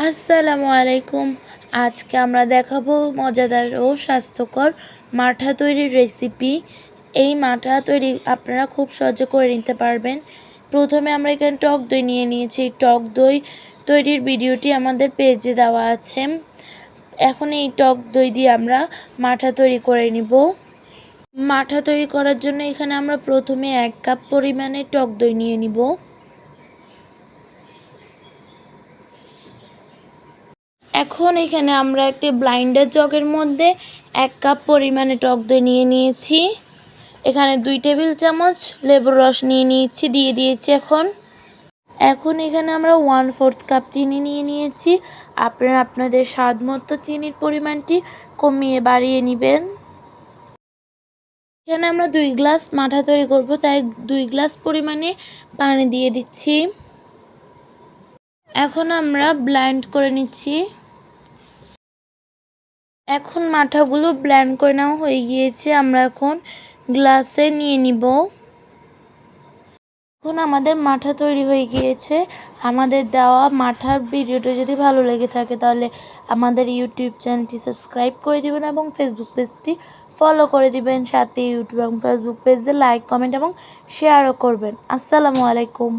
আসসালামু আলাইকুম। আজকে আমরা দেখাবো মজাদার ও স্বাস্থ্যকর মাঠা তৈরির রেসিপি। এই মাঠা তৈরি আপনারা খুব সহজে করে নিতে পারবেন। প্রথমে আমরা এখানে টক দই নিয়ে নিয়েছি। টক দই তৈরির ভিডিওটি আমাদের পেজে দেওয়া আছে। এখন এই টক দই দিয়ে আমরা মাঠা তৈরি করে নিব। মাঠা তৈরি করার জন্য এখানে আমরা প্রথমে 1 কাপ পরিমাণে টক দই নিয়ে নিব। এখন এখানে আমরা একটি ব্লাইন্ডার জগের মধ্যে 1 কাপ পরিমাণে টক দই নিয়ে নিয়েছি। এখানে 2 টেবিল চামচ লেবুর রস নিয়ে দিয়েছি। এখন এখানে আমরা 1/4 কাপ চিনি নিয়ে নিয়েছি। আপনারা আপনাদের স্বাদ মতো চিনির পরিমাণটি কমিয়ে বাড়িয়ে নেবেন। এখানে আমরা 2 গ্লাস মাঠা তৈরি করব, তাই 2 গ্লাস পরিমাণে পানি দিয়ে দিচ্ছি। এখন আমরা ব্লেন্ড করে নিচ্ছি। এখন মাঠাগুলো ব্লেন্ড করে নেওয়া হয়ে গিয়েছে। আমরা এখন গ্লাসে নিয়ে নিব। এখন আমাদের মাঠা তৈরি হয়ে গিয়েছে। আমাদের দেওয়া মাঠার ভিডিওটা যদি ভালো লেগে থাকে তাহলে আমাদের ইউটিউব চ্যানেলটি সাবস্ক্রাইব করে দিবেন এবং ফেসবুক পেজটি ফলো করে দিবেন। সাথে ইউটিউব এবং ফেসবুক পেজে লাইক, কমেন্ট এবং শেয়ারও করবেন। আসসালামু আলাইকুম।